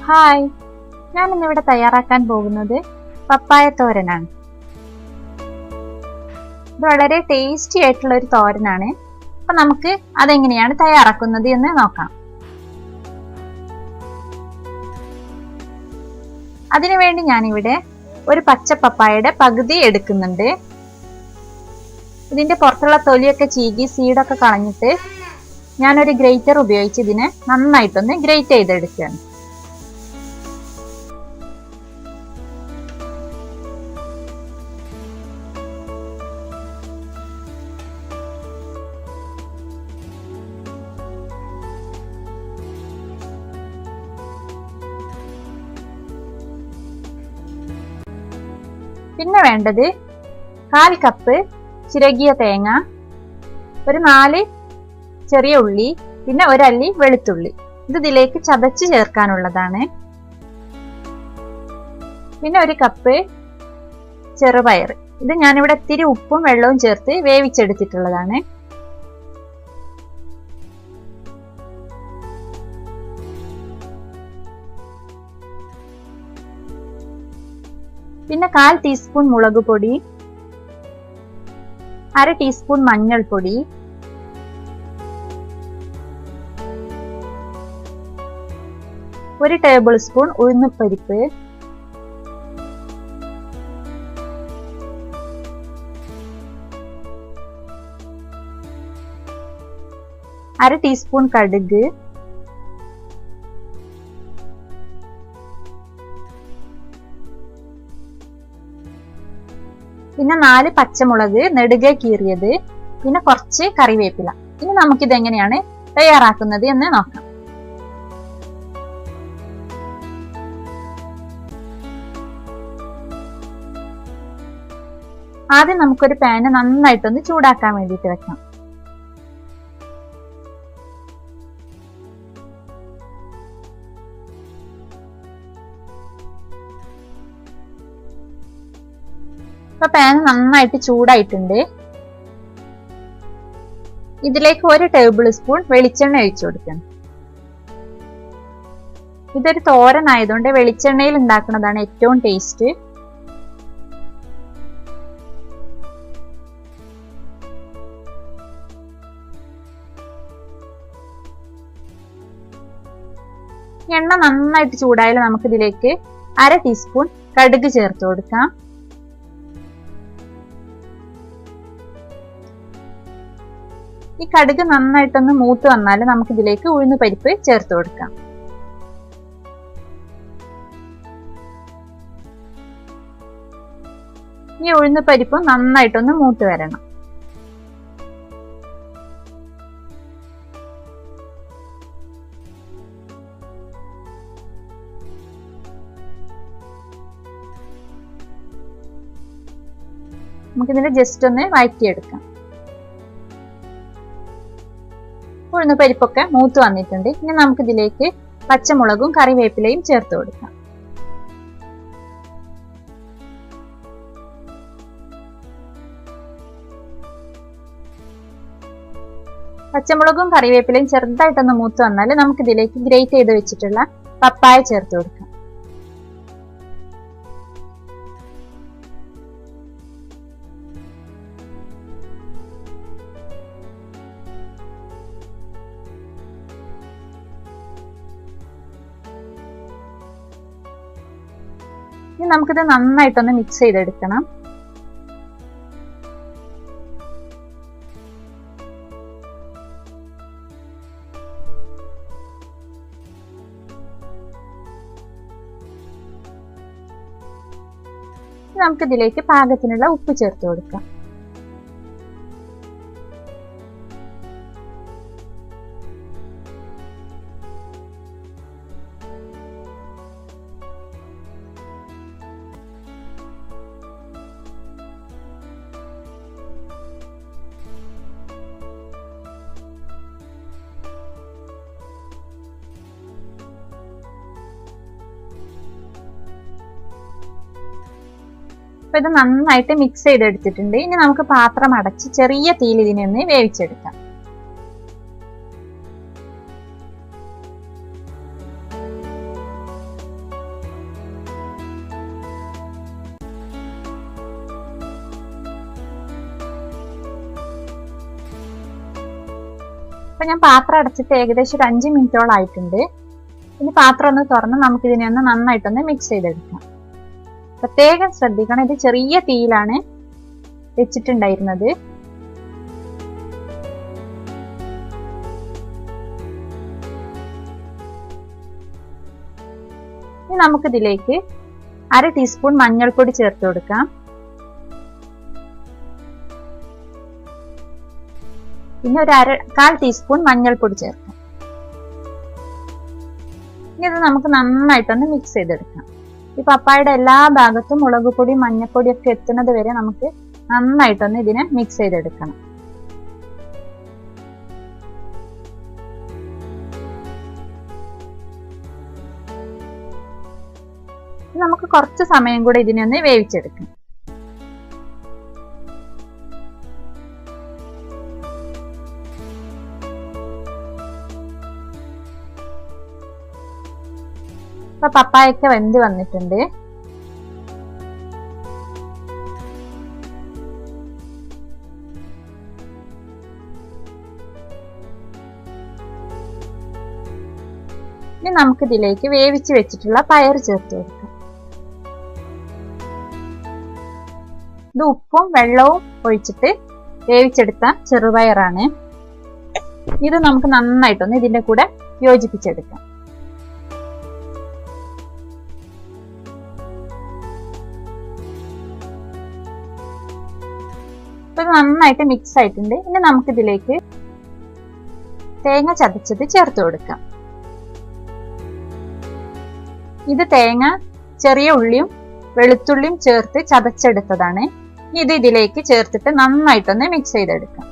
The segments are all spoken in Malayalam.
ഹായ്, ഞാൻ ഇന്നിവിടെ തയ്യാറാക്കാൻ പോകുന്നത് പപ്പായ തോരനാണ്. ഇത് വളരെ ടേസ്റ്റി ആയിട്ടുള്ള ഒരു തോരനാണ്. അപ്പൊ നമുക്ക് അതെങ്ങനെയാണ് തയ്യാറാക്കുന്നത് എന്ന് നോക്കാം. അതിനുവേണ്ടി ഞാനിവിടെ ഒരു പച്ച പപ്പായയുടെ പകുതി എടുക്കുന്നുണ്ട്. ഇതിന്റെ പുറത്തുള്ള തൊലിയൊക്കെ ചീകി സീഡൊക്കെ കളഞ്ഞിട്ട് ഞാനൊരു ഗ്രേറ്റർ ഉപയോഗിച്ച് ഇതിനെ നന്നായിട്ടൊന്ന് ഗ്രേറ്റ് ചെയ്തെടുക്കുകയാണ്. പിന്നെ വേണ്ടത് 1/4 കപ്പ് ചിരകിയ തേങ്ങ, ഒരു 4 ചെറിയ ഉള്ളി, പിന്നെ ഒരല്ലി വെളുത്തുള്ളി. ഇത് ഇതിലേക്ക് ചതച്ച് ചേർക്കാനുള്ളതാണ്. പിന്നെ 1 കപ്പ് ചെറുപയർ. ഇത് ഞാനിവിടെ ഇത്തിരി ഉപ്പും വെള്ളവും ചേർത്ത് വേവിച്ചെടുത്തിട്ടുള്ളതാണ്. പിന്നെ 1/4 ടീസ്പൂൺ മുളക് പൊടി, 1/2 ടീസ്പൂൺ മഞ്ഞൾപ്പൊടി, 1 ടേബിൾ സ്പൂൺ ഉഴുന്നുപരിപ്പ്, 1/2 ടീസ്പൂൺ കടുക്, പിന്നെ 4 പച്ചമുളക് നെടുകെ കീറിയത്, പിന്നെ കുറച്ച് കറിവേപ്പില. ഇനി നമുക്കിത് എങ്ങനെയാണ് തയ്യാറാക്കുന്നത് എന്ന് നോക്കാം. ആദ്യം നമുക്കൊരു പാന് നന്നായിട്ടൊന്ന് ചൂടാക്കാൻ വേണ്ടിയിട്ട് വെക്കാം. ഇപ്പൊ പാൻ നന്നായിട്ട് ചൂടായിട്ടുണ്ട്. ഇതിലേക്ക് 1 ടേബിൾ സ്പൂൺ വെളിച്ചെണ്ണ ഒഴിച്ചു കൊടുക്കണം. ഇതൊരു തോരൻ ആയതുകൊണ്ട് വെളിച്ചെണ്ണയിൽ ഉണ്ടാക്കുന്നതാണ് ഏറ്റവും ടേസ്റ്റ്. എണ്ണ നന്നായിട്ട് ചൂടായാലും നമുക്ക് ഇതിലേക്ക് 1/2 ടീസ്പൂൺ കടുക് ചേർത്ത് കൊടുക്കാം. ഈ കടുക് നന്നായിട്ടൊന്ന് മൂത്ത് വന്നാൽ നമുക്ക് ഇതിലേക്ക് ഉഴുന്നുപരിപ്പ് ചേർത്ത് കൊടുക്കാം. ഈ ഉഴുന്നുപരിപ്പ് നന്നായിട്ടൊന്ന് മൂത്ത് വരണം. നമുക്കിതിനെ ജസ്റ്റ് ഒന്ന് വഴറ്റിയെടുക്കാം. ഉഴുന്നുപരിപ്പൊക്കെ മൂത്ത് വന്നിട്ടുണ്ട്. ഇനി നമുക്കിതിലേക്ക് പച്ചമുളകും കറിവേപ്പിലയും ചേർത്ത് കൊടുക്കാം. പച്ചമുളകും കറിവേപ്പിലയും ചെറുതായിട്ടൊന്ന് മൂത്ത് വന്നാൽ നമുക്കിതിലേക്ക് ഗ്രേറ്റ് ചെയ്ത് വെച്ചിട്ടുള്ള പപ്പായ ചേർത്ത് കൊടുക്കാം. ഇനി നമുക്കിത് നന്നായിട്ടൊന്ന് മിക്സ് ചെയ്തെടുക്കണം. നമുക്കിതിലേക്ക് പാകത്തിനുള്ള ഉപ്പ് ചേർത്ത് കൊടുക്കാം. അപ്പൊ ഇത് നന്നായിട്ട് മിക്സ് ചെയ്തെടുത്തിട്ടുണ്ട്. ഇനി നമുക്ക് പാത്രം അടച്ച് ചെറിയ തീയിൽ ഇതിനെ ഒന്ന് വേവിച്ചെടുക്കാം. അപ്പൊ ഞാൻ പാത്രം അടച്ചിട്ട് ഏകദേശം ഒരു 5 മിനിറ്റോളം ആയിട്ടുണ്ട്. ഇനി പാത്രം ഒന്ന് തുറന്ന് നമുക്കിതിനെ ഒന്ന് നന്നായിട്ടൊന്ന് മിക്സ് ചെയ്തെടുക്കാം. പ്രത്യേകം ശ്രദ്ധിക്കണം, ഇത് ചെറിയ തീയിലാണ് വെച്ചിട്ടുണ്ടായിരുന്നത്. ഇനി നമുക്കിതിലേക്ക് 1/2 ടീസ്പൂൺ മഞ്ഞൾപ്പൊടി ചേർത്ത് കൊടുക്കാം. പിന്നെ ഒരു 1/4 ടീസ്പൂൺ മഞ്ഞൾപ്പൊടി ചേർക്കാം. ഇനി ഇത് നമുക്ക് നന്നായിട്ടൊന്ന് മിക്സ് ചെയ്തെടുക്കാം. ഈ പപ്പായയുടെ എല്ലാ ഭാഗത്തും മുളക് പൊടി മഞ്ഞൾപ്പൊടി ഒക്കെ എത്തുന്നത് വരെ നമുക്ക് നന്നായിട്ടൊന്ന് ഇതിനെ മിക്സ് ചെയ്തെടുക്കണം. നമുക്ക് കുറച്ച് സമയം കൂടെ ഇതിനെ ഒന്ന് വേവിച്ചെടുക്കാം. ഇപ്പൊ പപ്പായൊക്കെ വെന്ത് വന്നിട്ടുണ്ട്. ഇനി നമുക്കിതിലേക്ക് വേവിച്ച് വെച്ചിട്ടുള്ള പയർ ചേർത്ത് കൊടുക്കാം. ഇത് ഉപ്പും വെള്ളവും ഒഴിച്ചിട്ട് വേവിച്ചെടുത്ത ചെറുപയറാണ്. ഇത് നമുക്ക് നന്നായിട്ടൊന്ന് ഇതിന്റെ കൂടെ യോജിപ്പിച്ചെടുക്കാം. ഇത് നന്നായിട്ട് മിക്സ് ആയിട്ടുണ്ട്. ഇനി നമുക്കിതിലേക്ക് തേങ്ങ ചതച്ചത് ചേർത്ത് കൊടുക്കാം. ഇത് തേങ്ങ ചെറിയ ഉള്ളിയും വെളുത്തുള്ളിയും ചേർത്ത് ചതച്ചെടുത്തതാണ്. ഇത് ഇതിലേക്ക് ചേർത്തിട്ട് നന്നായിട്ടൊന്ന് മിക്സ് ചെയ്തെടുക്കാം.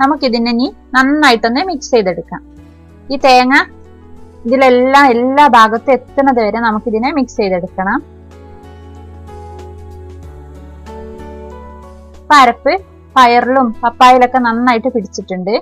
നമുക്കിതിനെ ഇനി നന്നായിട്ടൊന്ന് മിക്സ് ചെയ്തെടുക്കാം. ഈ തേങ്ങ ഇതിലെല്ലാം എല്ലാ ഭാഗത്തും എത്തുന്നത് വരെ നമുക്കിതിനെ മിക്സ് ചെയ്തെടുക്കണം. അരപ്പ് പയറിലും പപ്പായയിലൊക്കെ നന്നായിട്ട് പിടിച്ചിട്ടുണ്ട്.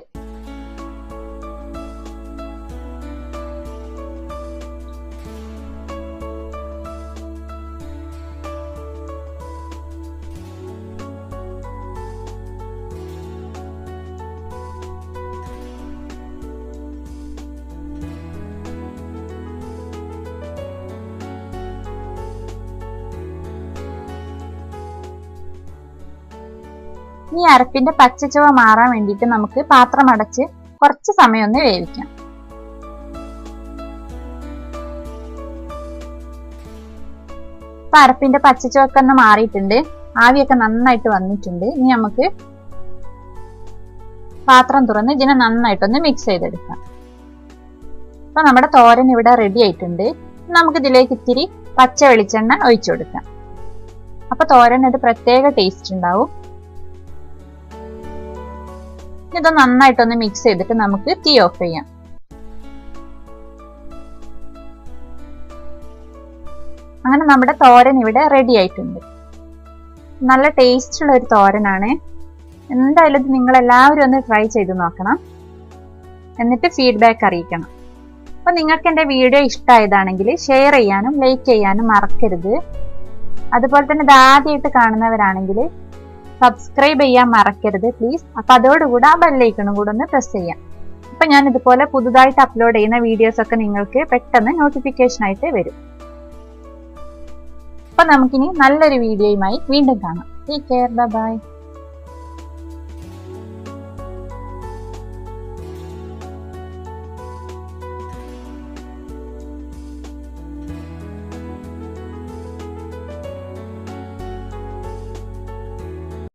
ഈ അരപ്പിന്റെ പച്ചച്ചുവ മാറാൻ വേണ്ടിയിട്ട് നമുക്ക് പാത്രം അടച്ച് കുറച്ച് സമയം ഒന്ന് വേവിക്കാം. അരപ്പിന്റെ പച്ചച്ചുവൊക്കെ ഒന്ന് മാറിയിട്ടുണ്ട്. ആവിയൊക്കെ നന്നായിട്ട് വന്നിട്ടുണ്ട്. ഇനി നമുക്ക് പാത്രം തുറന്ന് ഇതിനെ നന്നായിട്ടൊന്ന് മിക്സ് ചെയ്തെടുക്കാം. അപ്പൊ നമ്മുടെ തോരൻ ഇവിടെ റെഡി ആയിട്ടുണ്ട്. നമുക്ക് ഇതിലേക്ക് ഇത്തിരി പച്ച വെളിച്ചെണ്ണ ഒഴിച്ചു കൊടുക്കാം. അപ്പൊ തോരൻ ഒരു പ്രത്യേക ടേസ്റ്റ് ഉണ്ടാവും. ഇത് നന്നായിട്ടൊന്ന് മിക്സ് ചെയ്തിട്ട് നമുക്ക് തീ ഓഫ് ചെയ്യാം. അങ്ങനെ നമ്മുടെ തോരൻ ഇവിടെ റെഡി ആയിട്ടുണ്ട്. നല്ല ടേസ്റ്റ് ഉള്ള ഒരു തോരനാണ്. എന്തായാലും ഇത് നിങ്ങൾ എല്ലാവരും ഒന്ന് ട്രൈ ചെയ്ത് നോക്കണം. എന്നിട്ട് ഫീഡ്ബാക്ക് അറിയിക്കണം. അപ്പൊ നിങ്ങൾക്ക് എൻ്റെ വീഡിയോ ഇഷ്ടമായതാണെങ്കിൽ ഷെയർ ചെയ്യാനും ലൈക്ക് ചെയ്യാനും മറക്കരുത്. അതുപോലെ തന്നെ ഇത് ആദ്യമായിട്ട് കാണുന്നവരാണെങ്കിൽ സബ്സ്ക്രൈബ് ചെയ്യാൻ മറക്കരുത് പ്ലീസ്. അപ്പൊ അതോടുകൂടെ ആ ബെല്ലൈക്കണും കൂടെ ഒന്ന് പ്രസ് ചെയ്യാം. അപ്പൊ ഞാൻ ഇതുപോലെ പുതുതായിട്ട് അപ്ലോഡ് ചെയ്യുന്ന വീഡിയോസ് ഒക്കെ നിങ്ങൾക്ക് പെട്ടെന്ന് നോട്ടിഫിക്കേഷൻ ആയിട്ട് വരും. അപ്പൊ നമുക്കിനി നല്ലൊരു വീഡിയോയുമായി വീണ്ടും കാണാം. Take care, by.